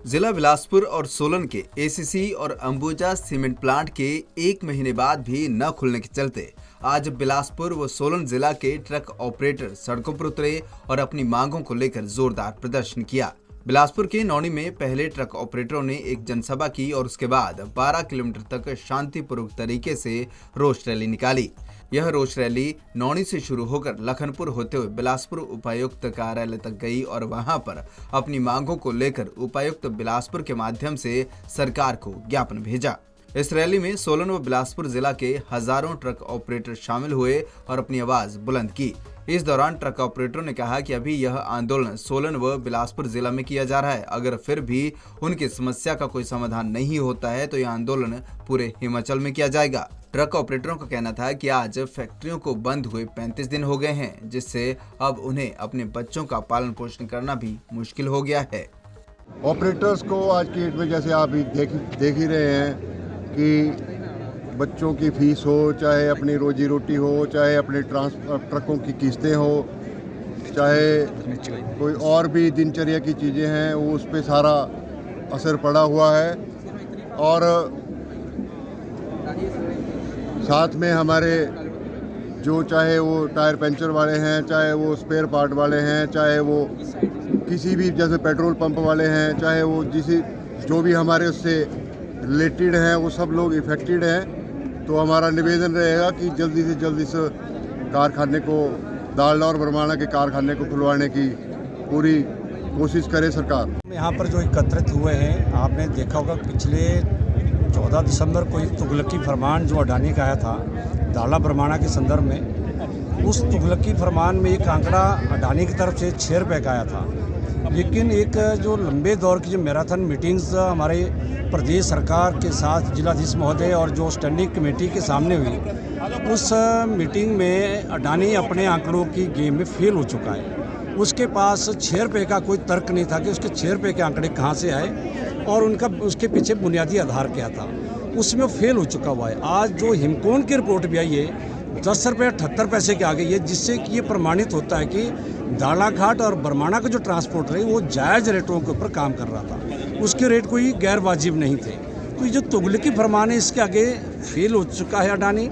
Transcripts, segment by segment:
जिला बिलासपुर और सोलन के एसीसी और अंबुजा सीमेंट प्लांट के 1 महीने बाद भी न खुलने के चलते आज बिलासपुर व सोलन जिला के ट्रक ऑपरेटर सड़कों पर उतरे और अपनी मांगों को लेकर जोरदार प्रदर्शन किया। बिलासपुर के नौनी में पहले ट्रक ऑपरेटरों ने एक जनसभा की और उसके बाद 12 किलोमीटर तक शांतिपूर्वक तरीके से रोष रैली निकाली। यह रोष रैली नौनी से शुरू होकर लखनपुर होते हुए बिलासपुर उपायुक्त कार्यालय तक गई और वहां पर अपनी मांगों को लेकर उपायुक्त बिलासपुर के माध्यम से सरकार को ज्ञापन भेजा। इस रैली में सोलन व बिलासपुर जिला के हजारों ट्रक ऑपरेटर शामिल हुए और अपनी आवाज बुलंद की। इस दौरान ट्रक ऑपरेटरों ने कहा कि अभी यह आंदोलन सोलन व बिलासपुर जिला में किया जा रहा है। अगर फिर भी उनकी समस्या का कोई समाधान नहीं होता है तो यह आंदोलन पूरे हिमाचल में किया जाएगा। ट्रक ऑपरेटरों का कहना था कि आज फैक्ट्रियों को बंद हुए 35 दिन हो गए हैं, जिससे अब उन्हें अपने बच्चों का पालन पोषण करना भी मुश्किल हो गया है। ऑपरेटर्स को आज की डेट में जैसे आप देख ही रहे हैं कि बच्चों की फीस हो, चाहे अपनी रोजी रोटी हो, चाहे अपने ट्रकों की किस्तें हो, चाहे कोई और भी दिनचर्या की चीज़ें हैं, वो उस पर सारा असर पड़ा हुआ है। और साथ में हमारे जो चाहे वो टायर पंचर वाले हैं, चाहे वो स्पेयर पार्ट वाले हैं, चाहे वो किसी भी जैसे पेट्रोल पंप वाले हैं, चाहे वो जो भी हमारे उससे रिलेटेड हैं, वो सब लोग इफेक्टेड हैं। तो हमारा निवेदन रहेगा कि जल्दी से जल्दी इस कारखाने को, डालडा और बरमाणा के कारखाने को खुलवाने की पूरी कोशिश करे सरकार। यहाँ पर जो एकत्रित हुए हैं, आपने देखा होगा पिछले 14 दिसंबर को एक तुगलकी फरमान जो अडानी का आया था डालडा बरमाणा के संदर्भ में, उस तुगलकी फरमान में एक आंकड़ा अडानी की तरफ से 6 रुपये का आया था। लेकिन एक जो लंबे दौर की जो मैराथन मीटिंग्स हमारे प्रदेश सरकार के साथ जिलाधीश महोदय और जो स्टैंडिंग कमेटी के सामने हुई, उस मीटिंग में अडानी अपने आंकड़ों की गेम में फेल हो चुका है। उसके पास 6 रुपये का कोई तर्क नहीं था कि उसके 6 रुपये के आंकड़े कहाँ से आए और उसके पीछे बुनियादी आधार क्या था, उसमें फेल हो चुका हुआ है। आज जो हिमकोन की रिपोर्ट भी आई है 10 रुपये 78 पैसे के आ गई है, जिससे कि ये प्रमाणित होता है कि डालाघाट और बरमाणा का जो ट्रांसपोर्टर है वो जायज़ रेटों के ऊपर काम कर रहा था, उसके रेट कोई गैर वाजिब नहीं थे। तो ये जो तुगलकी फरमान है इसके आगे फेल हो चुका है अडानी।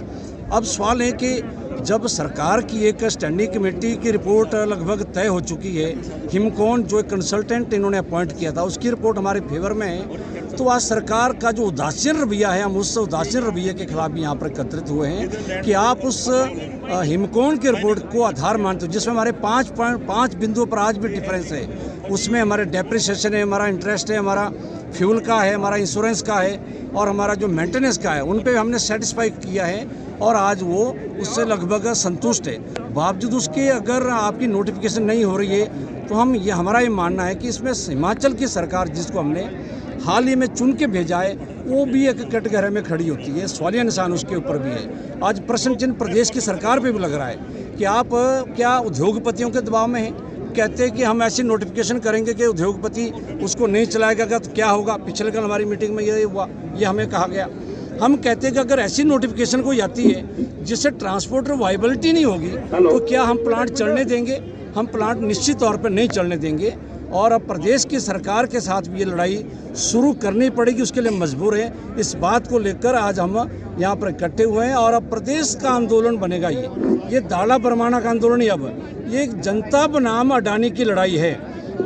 अब सवाल है कि जब सरकार की एक स्टैंडिंग कमेटी की रिपोर्ट लगभग तय हो चुकी है, हिमकोन जो एक कंसल्टेंट इन्होंने अपॉइंट किया था उसकी रिपोर्ट हमारे फेवर में है, तो आज सरकार का जो उदासीन रवैया है, हम उस उदासीन रवैये के खिलाफ भी यहाँ पर एकत्रित हुए हैं कि आप उस हिमकोन की रिपोर्ट को आधार मानते हो, जिसमें हमारे 5 बिंदुओं पर आज भी डिफरेंस है। उसमें हमारे डेप्रिसिएशन है, हमारा इंटरेस्ट है, हमारा फ्यूल का है, हमारा इंश्योरेंस का है और हमारा जो मेंटेनेंस का है, उन पे हमने सेटिस्फाई किया है और आज वो उससे लगभग संतुष्ट है। बावजूद उसके अगर आपकी नोटिफिकेशन नहीं हो रही है तो हमारा ये मानना है कि इसमें हिमाचल की सरकार, जिसको हमने हाल ही में चुन के भेजा है, वो भी एक कटघरे में खड़ी होती है। सवालिया निशान उसके ऊपर भी है। आज प्रश्न चिन्ह प्रदेश की सरकार पे भी लग रहा है कि आप क्या उद्योगपतियों के दबाव में हैं। कहते हैं कि हम ऐसी नोटिफिकेशन करेंगे कि उद्योगपति उसको नहीं चलाएगा तो क्या होगा। पिछले कल हमारी मीटिंग में ये हुआ, ये हमें कहा गया। हम कहते हैं कि अगर ऐसी नोटिफिकेशन कोई आती है जिससे ट्रांसपोर्टर वाइबिलिटी नहीं होगी तो क्या हम प्लांट चलने देंगे? हम प्लांट निश्चित तौर पर नहीं चलने देंगे और अब प्रदेश की सरकार के साथ भी ये लड़ाई शुरू करनी पड़ेगी, उसके लिए मजबूर है। इस बात को लेकर आज हम यहाँ पर इकट्ठे हुए हैं और अब प्रदेश का आंदोलन बनेगा। ये डालडा बरमाणा का आंदोलन ही अब ये एक जनता बनाम अडानी की लड़ाई है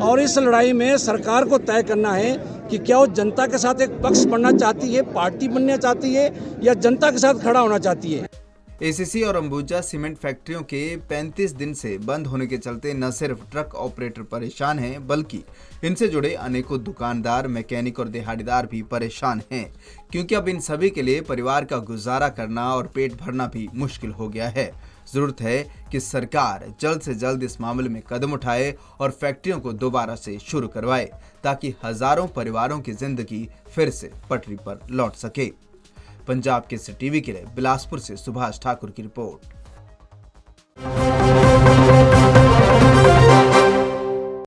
और इस लड़ाई में सरकार को तय करना है कि क्या वो जनता के साथ एक पक्ष बनना चाहती है, पार्टी बनना चाहती है या जनता के साथ खड़ा होना चाहती है। एसीसी और अंबुजा सीमेंट फैक्ट्रियों के 35 दिन से बंद होने के चलते न सिर्फ ट्रक ऑपरेटर परेशान हैं, बल्कि इनसे जुड़े अनेकों दुकानदार, मैकेनिक और दिहाड़ीदार भी परेशान हैं, क्योंकि अब इन सभी के लिए परिवार का गुजारा करना और पेट भरना भी मुश्किल हो गया है। जरूरत है कि सरकार जल्द से जल्द इस मामले में कदम उठाए और फैक्ट्रियों को दोबारा से शुरू करवाए, ताकि हजारों परिवारों की जिंदगी फिर से पटरी पर लौट सके। पंजाब केसरी टीवी के लिए बिलासपुर से सुभाष ठाकुर की रिपोर्ट।